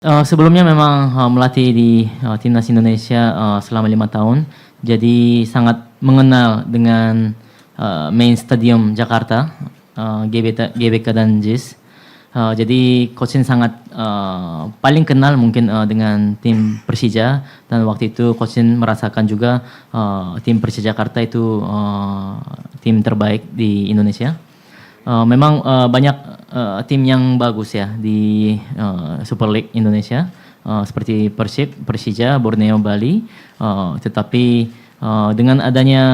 Sebelumnya memang melatih di timnas Indonesia selama 5 tahun, jadi sangat mengenal dengan main stadium Jakarta, GBK dan JIS. Jadi coach Shin sangat paling kenal mungkin dengan tim Persija, dan waktu itu coach Shin merasakan juga tim Persija Jakarta itu tim terbaik di Indonesia. Memang banyak tim yang bagus ya di Super League Indonesia, seperti Persib, Persija, Borneo, Bali. Tetapi dengan adanya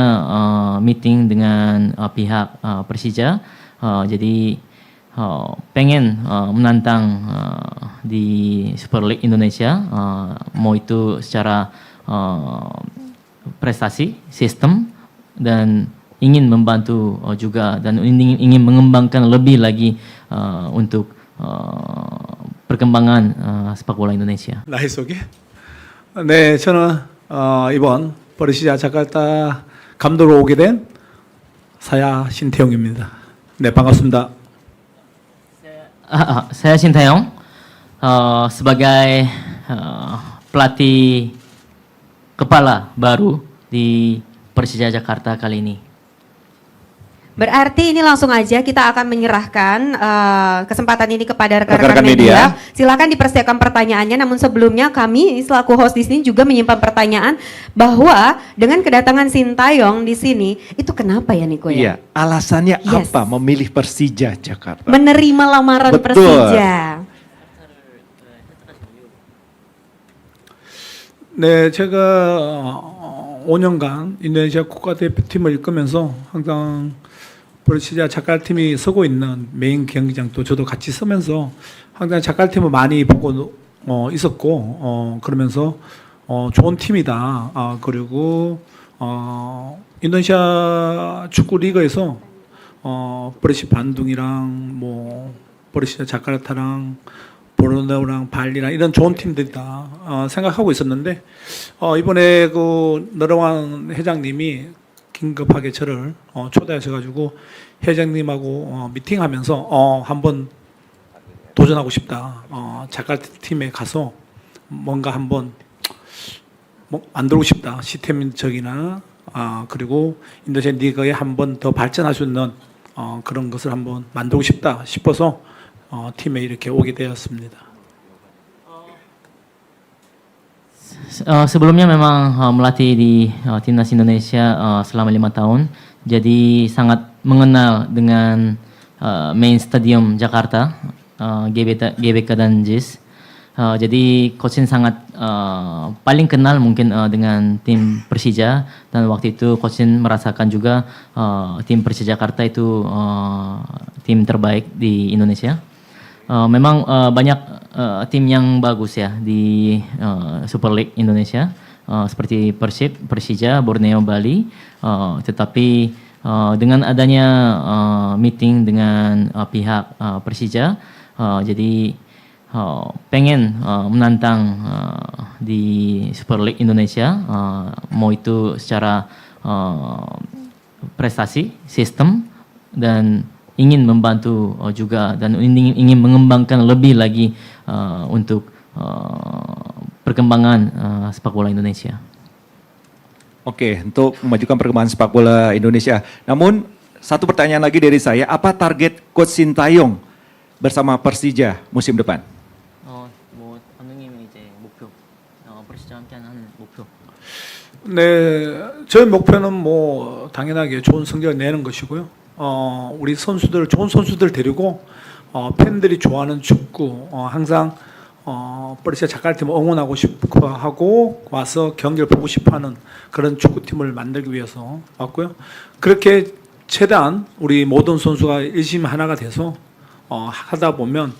meeting dengan pihak Persija, jadi pengen menantang di Super League Indonesia, mau itu secara prestasi, sistem, dan ingin membantu juga, dan ingin mengembangkan lebih lagi untuk perkembangan sepak bola Indonesia. 나이 속에? 네, 저는 이번 버르시아 자카르타 감독으로 오게 된 사야 신태용입니다. 네, 반갑습니다. Saya Shin Tae-yong, sebagai pelatih kepala baru di Persija Jakarta kali ini. Berarti ini langsung aja kita akan menyerahkan kesempatan ini kepada rekan-rekan media. Silakan dipersiapkan pertanyaannya. Namun sebelumnya kami selaku host di sini juga menyimpan pertanyaan bahwa dengan kedatangan Shin Tae-yong di sini itu kenapa ya Niko ya? Iya, alasannya apa memilih Persija Jakarta? Menerima lamaran Betul. Persija. 네, 제가 5년간 인도네시아 국가대표팀을 이끌면서 항상 버르시아 자카르타팀이 서고 있는 메인 경기장도 저도 같이 서면서 항상 자카르타팀을 많이 보고 있었고, 그러면서 좋은 팀이다. 그리고 인도네시아 축구 리그에서 버르시 반둥이랑 뭐 버르시아 자카르타랑 보르네오랑 발리랑 이런 좋은 팀들이다 생각하고 있었는데, 이번에 그 너러왕 회장님이 긴급하게 저를 초대하셔가지고 회장님하고 미팅하면서 한번 도전하고 싶다. 자카르타 팀에 가서 뭔가 한번 만들고 싶다. 시스템적이나 그리고 인도네시아 리그에 한번 더 발전할 수 있는 그런 것을 한번 만들고 싶다 싶어서 팀에 이렇게 오게 되었습니다. Sebelumnya memang melatih di timnas Indonesia selama 5 tahun, jadi sangat mengenal dengan main stadium Jakarta, GBK dan JIS. Jadi coach Shin sangat paling kenal mungkin dengan tim Persija, dan waktu itu coach Shin merasakan juga tim Persija Jakarta itu tim terbaik di Indonesia. Memang banyak tim yang bagus ya di Super League Indonesia, seperti Persib, Persija, Borneo, Bali. Tetapi dengan adanya meeting dengan pihak Persija, jadi pengen menantang di Super League Indonesia, mau itu secara prestasi, sistem, dan ingin membantu juga, dan ingin mengembangkan lebih lagi untuk perkembangan sepak bola Indonesia. Oke, untuk memajukan perkembangan sepak bola Indonesia. Namun satu pertanyaan lagi dari saya, apa target Coach Shin Tae-yong bersama Persija musim depan? 네, 저희 목표는 뭐 당연하게 좋은 성적을 내는 것이고요. 우리 선수들, 좋은 선수들 데리고 팬들이 좋아하는 축구, 항상 버르시아 자카르타팀을 응원하고 싶어 하고 와서 경기를 보고 싶어하는 그런 축구팀을 만들기 위해서 왔고요. 그렇게 최대한 우리 모든 선수가 열심히 하나가 돼서 하다 보면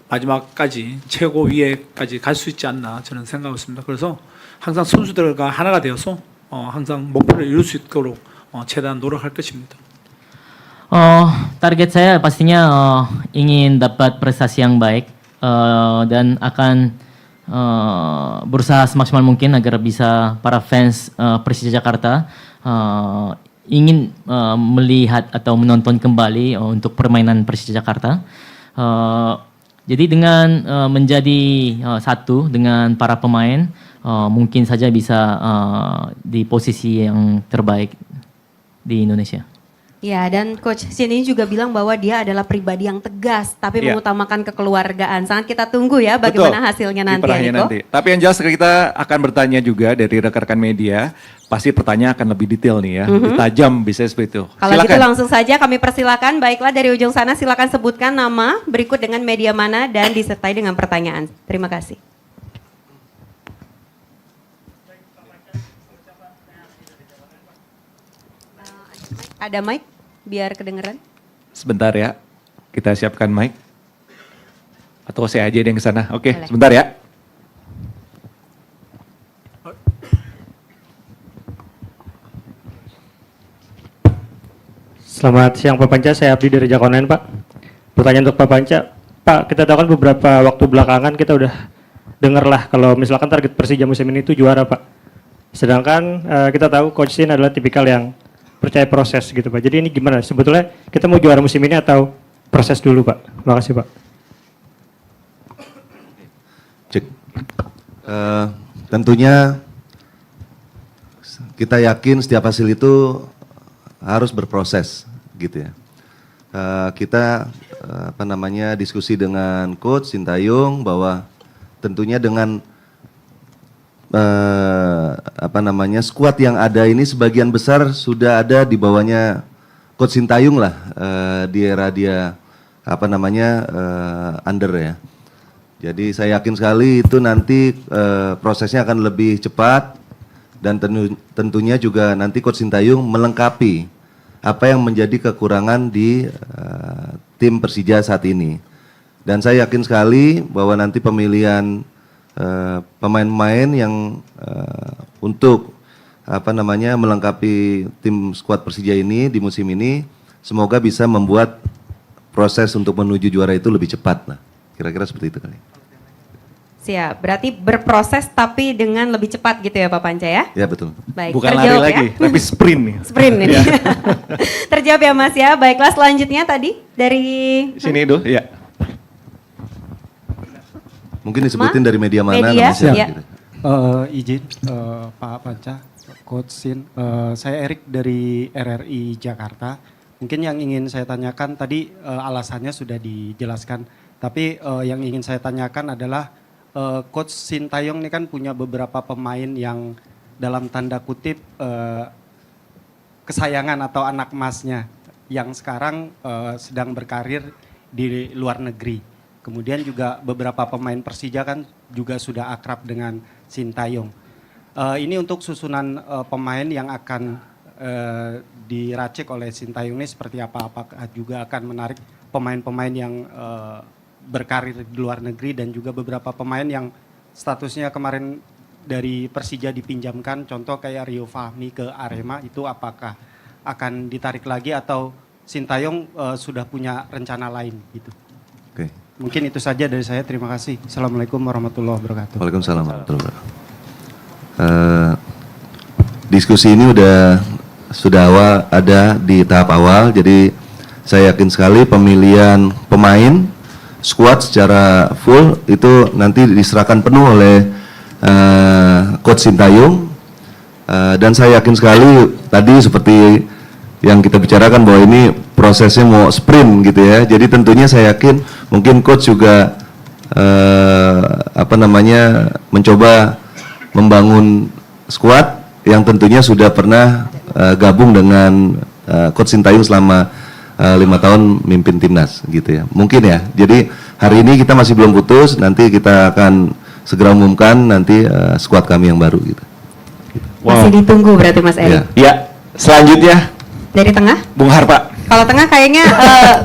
마지막까지 최고 위에까지 갈 수 있지 않나 저는 생각하고 있습니다. k래서 항상 선수들과 하나가 되어서 항상 목표를 이룰 수 있도록 최대한 노력할 것입니다. Target saya pastinya ingin dapat prestasi yang baik, dan akan berusaha semaksimal mungkin agar bisa para fans Persija Jakarta ingin melihat atau menonton kembali untuk permainan Persija Jakarta. Jadi dengan menjadi satu dengan para pemain, mungkin saja bisa di posisi yang terbaik di Indonesia. Ya, dan Coach Shin ini juga bilang bahwa dia adalah pribadi yang tegas, tapi Iya. mengutamakan kekeluargaan. Sangat kita tunggu ya bagaimana hasilnya nanti, ya, Niko. Tapi yang jelas kita akan bertanya juga dari rekan-rekan media, pasti pertanyaan akan lebih detail nih ya, lebih tajam bisa seperti itu. Kalau gitu Silakan. langsung saja kami persilakan. Baiklah, dari ujung sana silakan sebutkan nama, berikut dengan media mana, dan disertai dengan pertanyaan. Terima kasih. Ada mic biar kedengeran. Sebentar ya, kita siapkan mic. Atau saya aja yang ke sana. Oke, Boleh. sebentar ya. Selamat siang Pak Panca, saya Abdi dari Jakonen Pak. Pertanyaan untuk Pak Panca, Pak, kita tahu kan beberapa waktu belakangan kita udah dengar lah kalau misalkan target Persija musim ini itu juara Pak. Sedangkan kita tahu Coach Shin adalah tipikal yang percaya proses gitu Pak. Jadi ini gimana? Sebetulnya kita mau juara musim ini atau proses dulu Pak? Terima kasih Pak. Cek. Tentunya kita yakin setiap hasil itu harus berproses gitu ya. Kita diskusi dengan Coach Sintayong bahwa tentunya dengan skuad yang ada ini sebagian besar sudah ada di bawahnya Coach Sintayong lah di era dia under ya. Jadi saya yakin sekali itu nanti prosesnya akan lebih cepat dan tentunya juga nanti Coach Sintayong melengkapi apa yang menjadi kekurangan di tim Persija saat ini. Dan saya yakin sekali bahwa nanti pemilihan pemain-pemain yang untuk melengkapi tim skuad Persija ini di musim ini semoga bisa membuat proses untuk menuju juara itu lebih cepat lah. Kira-kira seperti itu kali. Siap, berarti berproses tapi dengan lebih cepat gitu ya Pak Panca ya? Ya betul. Baik, Bukan lari terjawab lagi, ya? tapi sprint nih. Sprint ini. Terjawab ya Mas ya. Baiklah, selanjutnya tadi dari Sini itu, ya. Mungkin disebutin dari media mana Media, namanya, ya. gitu. Izin Pak Panca, Coach Shin, saya Erik dari RRI Jakarta. Mungkin yang ingin saya tanyakan tadi alasannya sudah dijelaskan, tapi yang ingin saya tanyakan adalah Coach Sintayong ini kan punya beberapa pemain yang dalam tanda kutip kesayangan atau anak emasnya yang sekarang sedang berkarir di luar negeri. Kemudian juga beberapa pemain Persija kan juga sudah akrab dengan Sintayong. Ini untuk susunan pemain yang akan diracik oleh Sintayong ini seperti apa? Apakah juga akan menarik pemain-pemain yang berkarir di luar negeri dan juga beberapa pemain yang statusnya kemarin dari Persija dipinjamkan, contoh kayak Rio Fahmi ke Arema, itu apakah akan ditarik lagi atau Sintayong sudah punya rencana lain gitu? Oke. Mungkin itu saja dari saya, terima kasih. Assalamualaikum warahmatullahi wabarakatuh. Waalaikumsalam warahmatullahi wabarakatuh. Diskusi ini sudah ada di tahap awal, jadi saya yakin sekali pemilihan pemain skuad secara full itu nanti diserahkan penuh oleh Coach Sintayong, dan saya yakin sekali tadi seperti yang kita bicarakan bahwa ini prosesnya mau sprint gitu ya. Jadi tentunya saya yakin mungkin coach juga mencoba membangun skuad yang tentunya sudah pernah gabung dengan Coach Sintayong selama 5 tahun mimpin timnas gitu ya. Mungkin ya. Jadi hari ini kita masih belum putus, nanti kita akan segera umumkan nanti skuad kami yang baru gitu. Masih ditunggu berarti Mas Erik. Ya, selanjutnya Dari tengah? Bung Harpa. Kalau tengah kayaknya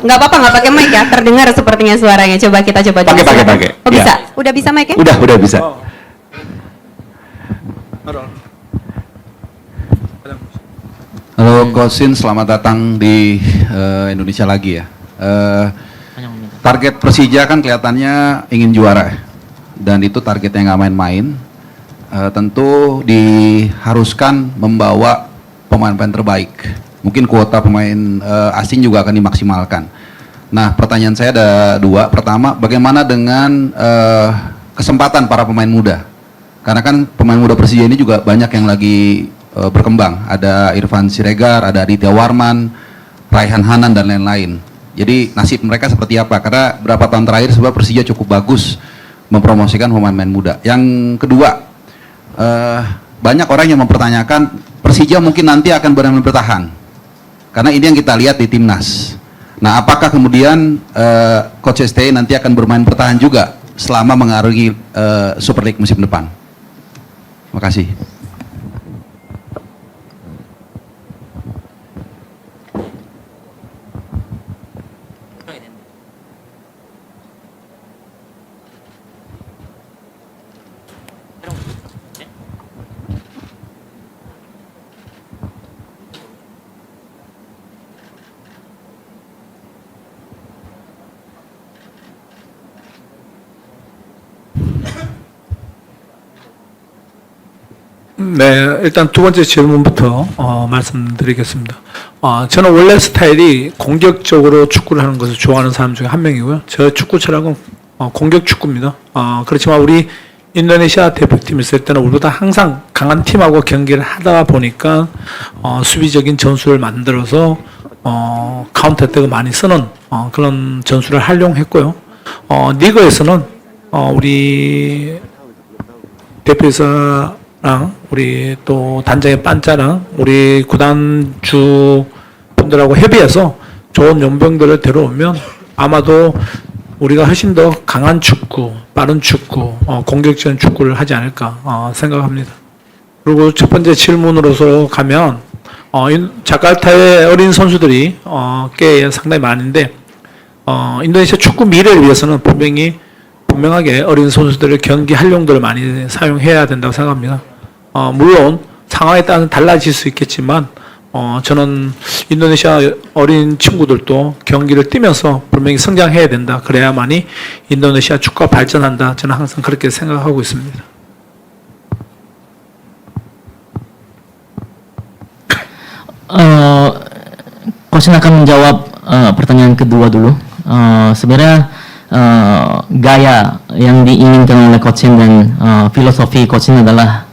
nggak apa-apa, nggak pakai mic ya, terdengar sepertinya suaranya. Coba kita coba dulu. Pakai. Silakan. Oh bisa? Ya. Udah bisa mic ya? Udah bisa. Oh. Halo. Halo Coach Shin, selamat datang di Indonesia lagi ya. Target Persija kan kelihatannya ingin juara dan itu targetnya nggak main-main. Tentu diharuskan membawa pemain-pemain terbaik. Mungkin kuota pemain asing juga akan dimaksimalkan. Nah, pertanyaan saya ada dua. Pertama, bagaimana dengan kesempatan para pemain muda? Karena kan pemain muda Persija ini juga banyak yang lagi berkembang. Ada Irfan Siregar, ada Aditya Warman, Raihan Hanan, dan lain-lain. Jadi nasib mereka seperti apa? Karena berapa tahun terakhir sebab Persija cukup bagus mempromosikan pemain-pemain muda. Yang kedua, banyak orang yang mempertanyakan Persija mungkin nanti akan benar-benar bertahan. Karena ini yang kita lihat di timnas. Nah, apakah kemudian Coach STI nanti akan bermain bertahan juga selama mengarungi Super League musim depan? Terima kasih. 네, 일단 두 번째 질문부터 말씀드리겠습니다. 저는 원래 스타일이 공격적으로 축구를 하는 것을 좋아하는 사람 중에 한 명이고요. 저 축구 철학은 공격 축구입니다. 그렇지만 우리 인도네시아 대표팀 있을 때는 우리보다 항상 강한 팀하고 경기를 하다 보니까 수비적인 전술을 만들어서 카운터 어택을 많이 쓰는 그런 전술을 활용했고요. 리그에서는 우리 대표이사랑 우리 또 단장의 빤짜랑 우리 구단주 분들하고 협의해서 좋은 용병들을 데려오면 아마도 우리가 훨씬 더 강한 축구, 빠른 축구, 공격적인 축구를 하지 않을까 생각합니다. 그리고 첫 번째 질문으로서 가면 자카르타의 어린 선수들이 꽤 상당히 많은데 인도네시아 축구 미래를 위해서는 분명하게 어린 선수들을 경기 활용도를 많이 사용해야 된다고 생각합니다. 물론 상황에 따라 달라질 수 있겠지만 저는 인도네시아 어린 친구들도 경기를 뛰면서 분명히 성장해야 된다. 그래야만이 인도네시아 축구가 발전한다. 저는 항상 그렇게 생각하고 있습니다. Coach akan menjawab pertanyaan kedua dulu. Sebenarnya gaya yang diinginkan oleh Coach dan filosofi Coach adalah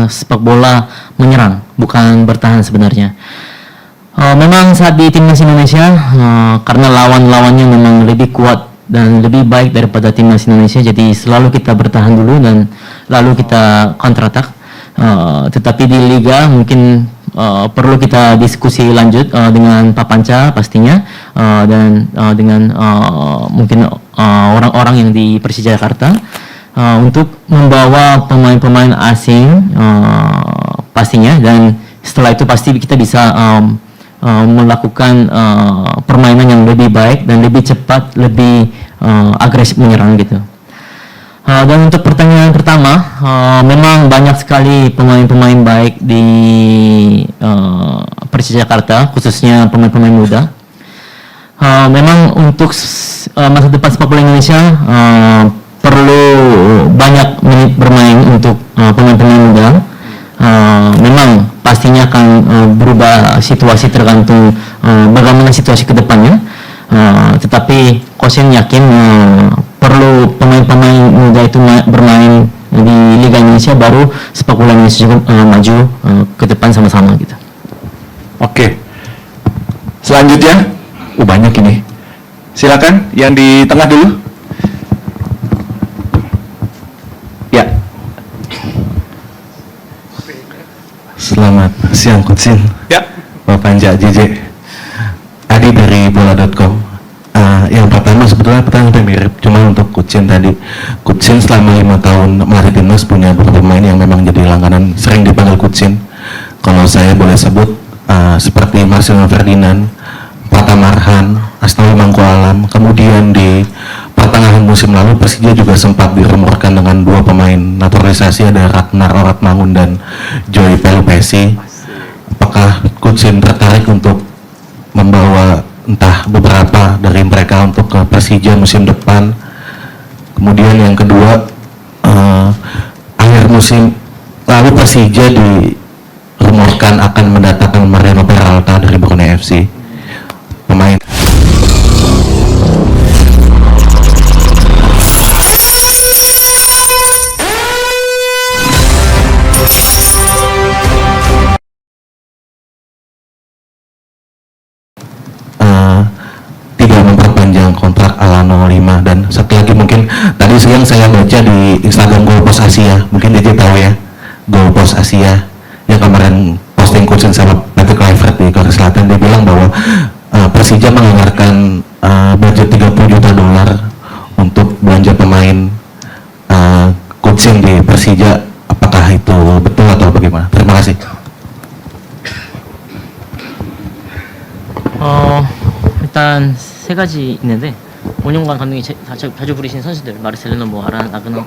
sepak bola menyerang, bukan bertahan sebenarnya. Memang saat di timnas Indonesia, karena lawan-lawannya memang lebih kuat dan lebih baik daripada timnas Indonesia, jadi selalu kita bertahan dulu dan lalu kita counter attack. Tetapi di liga mungkin perlu kita diskusi lanjut dengan Pak Panca pastinya dan dengan mungkin orang-orang yang di Persija Jakarta untuk membawa pemain-pemain asing pastinya, dan setelah itu pasti kita bisa melakukan permainan yang lebih baik dan lebih cepat, lebih agresif menyerang gitu. Dan untuk pertanyaan pertama, memang banyak sekali pemain-pemain baik di Persija Jakarta, khususnya pemain-pemain muda. Memang untuk masa depan sepak bola Indonesia perlu banyak menit bermain untuk pemain-pemain muda. Memang pastinya akan berubah situasi tergantung bagaimana situasi ke depannya. Tetapi Coach yakin perlu pemain-pemain muda itu bermain di Liga Indonesia, baru sepak bola Indonesia juga maju ke depan sama-sama gitu. Oke. Selanjutnya, banyak ini. Silakan yang di tengah dulu. Ya. Selamat siang Coach. Ya. Pak Panca JJ. Adi dari bola.com. Yang pertama sebetulnya pertanyaan mirip, cuma untuk Kucin tadi. Kucin selama 5 tahun melatih timnas punya beberapa pemain yang memang jadi langganan, sering dipanggil Kucin. Kalau saya boleh sebut seperti Marcelino Ferdinand, Pratama Arhan, Asnawi Mangku Alam. Kemudian di pertengahan musim lalu Persija juga sempat dirumorkan dengan 2 pemain naturalisasi, ada Ragnar Oratmangun dan Joy Pelupesi. Apakah Kucin tertarik untuk membawa entah beberapa dari mereka untuk ke Persija musim depan? Kemudian yang kedua, akhir musim lalu Persija dirumorkan akan mendatangkan Mariano Peralta dari Brunei FC, pemain satu lagi mungkin tadi siang saya baca di Instagram Goalpost Asia, mungkin DJ tahu ya, Goalpost Asia yang kemarin posting coach sama Patrick Kluivert di Korea Selatan, dia bilang bahwa Persija menganggarkan budget 30 juta dolar untuk belanja pemain coaching di Persija. Apakah itu betul atau bagaimana? Terima kasih. 일단 세 가지 있는데 5년간 감독이 자주 부르신 선수들 마르셀로나, 뭐 아그너,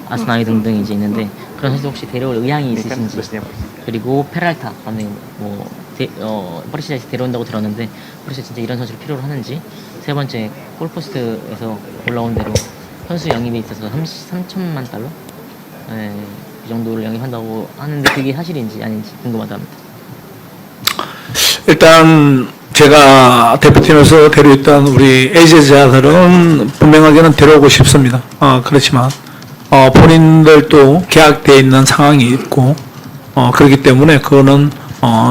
아스나이 등등 이제 있는데 그런 선수 혹시 데려올 의향이 있으신지, 그리고 페랄타 감독님 뭐 프리시아에서 데려온다고 들었는데 프리시아 진짜 이런 선수를 필요로 하는지, 세 번째 골포스트에서 올라온 대로 선수 영입에 있어서 3천만 달러? 네, 그 정도를 영입한다고 하는데 그게 사실인지 아닌지 궁금하답니다. 일단 제가 대표팀에서 데려있던 우리 애제자들은 분명하게는 데려오고 싶습니다. 그렇지만 본인들도 계약되어 있는 상황이 있고 그렇기 때문에 그거는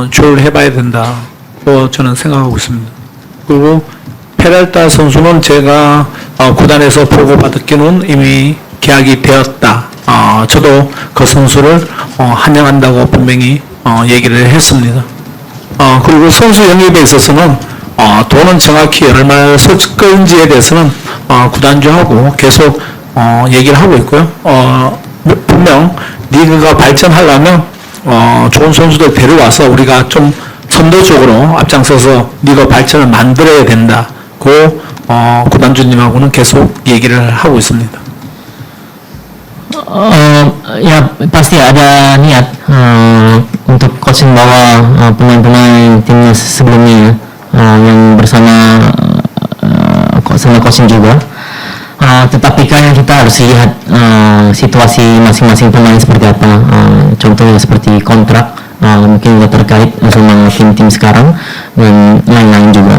조율해봐야 된다고 저는 생각하고 있습니다. 그리고 페랄타 선수는 제가 구단에서 보고받았기는 이미 계약이 되었다. 저도 그 선수를 환영한다고 분명히 얘기를 했습니다. 그리고 선수 영입에 있어서는 돈은 정확히 얼마나 쓸 건지에 대해서는 구단주하고 계속 얘기를 하고 있고요. 분명 리그가 발전하려면 좋은 선수들 데려와서 우리가 좀 선도적으로 앞장서서 리그 발전을 만들어야 된다고 구단주님하고는 계속 얘기를 하고 있습니다. Ya pasti ada niat untuk coaching bawa pemain-pemain timnas sebelumnya yang bersama sama coaching juga. Tetapi kan kita harus lihat situasi masing-masing pemain seperti apa. Contohnya seperti kontrak, mungkin nggak terkait sama tim-tim sekarang dan lain-lain juga.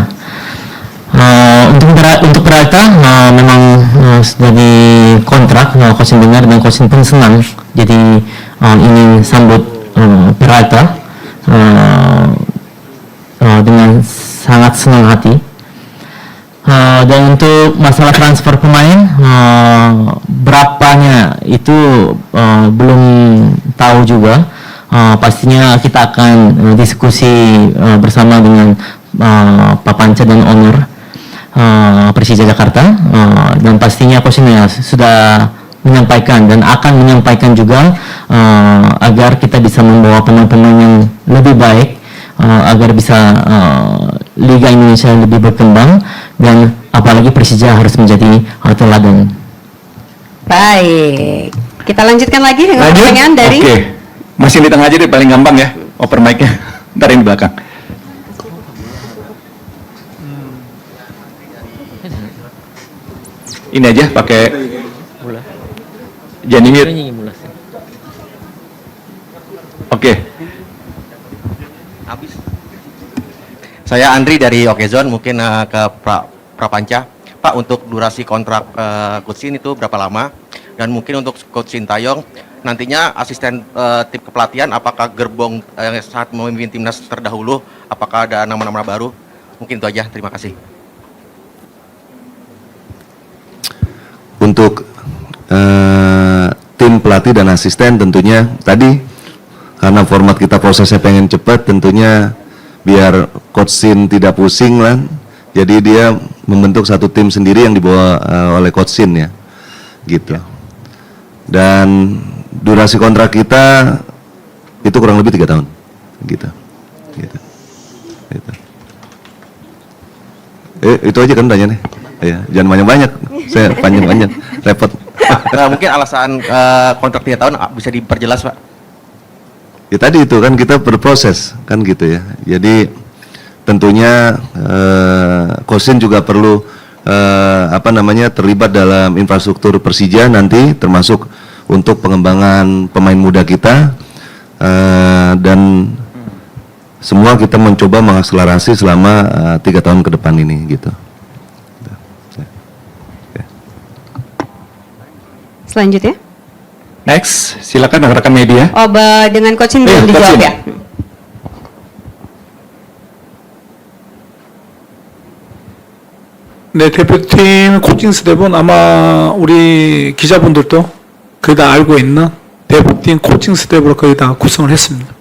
Untuk Peralta memang sudah di kontrak, coaching dengar dan coaching pun senang, jadi ingin sambut Peralta dengan sangat senang hati. Dan untuk masalah transfer pemain, berapanya itu belum tahu juga. Pastinya kita akan diskusi bersama dengan Pak Panca dan owner Persija Jakarta, dan pastinya coachnya sudah menyampaikan dan akan menyampaikan juga agar kita bisa membawa pemain-pemain yang lebih baik, agar bisa Liga Indonesia lebih berkembang, dan apalagi Persija harus menjadi teladan. Baik, kita lanjutkan lagi dengan pertanyaan dari. Oke, masih di tengah aja deh, paling gampang ya, oper mic-nya. Ntar yang di belakang. Ini aja pakai Janimir. Oke. Saya Andri dari Okezone, mungkin ke Prapanca. Pak, untuk durasi kontrak Coach Shin itu berapa lama? Dan mungkin untuk Coach Sintayong, nantinya asisten tim kepelatihan, apakah gerbong saat memimpin timnas terdahulu, apakah ada nama-nama baru? Mungkin itu aja, terima kasih. Untuk tim pelatih dan asisten tentunya tadi karena format kita prosesnya pengen cepat, tentunya biar Coach Shin tidak pusing lah, jadi dia membentuk satu tim sendiri yang dibawa oleh Coach Shin ya, gitu. Dan durasi kontrak kita itu kurang lebih 3 tahun, gitu. Itu aja kan tanya nih. Ya, jangan banyak-banyak, saya panjang-panjang, repot. Nah, mungkin alasan kontrak 3 tahun bisa diperjelas, Pak? Ya tadi itu kan kita berproses, kan gitu ya. Jadi tentunya Coach Shin juga perlu terlibat dalam infrastruktur Persija nanti, termasuk untuk pengembangan pemain muda kita, dan semua kita mencoba mengakselerasi selama 3 tahun ke depan ini, gitu. Selanjutnya. Next, silakan rekan-rekan media. Dengan coaching belum dijawab ya. 네, 대표팀 코칭 스텝은 아마 우리 기자분들도 거의 다 알고 있는 대표팀 코칭 스텝으로 거의 다 구성을 했습니다.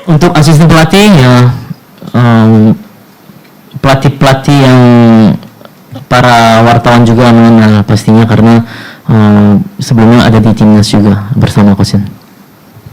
Untuk asisten pelatih ya pelatih-pelatih yang para wartawan juga mengenal pastinya karena sebelumnya ada di timnas juga bersama Coach Shin.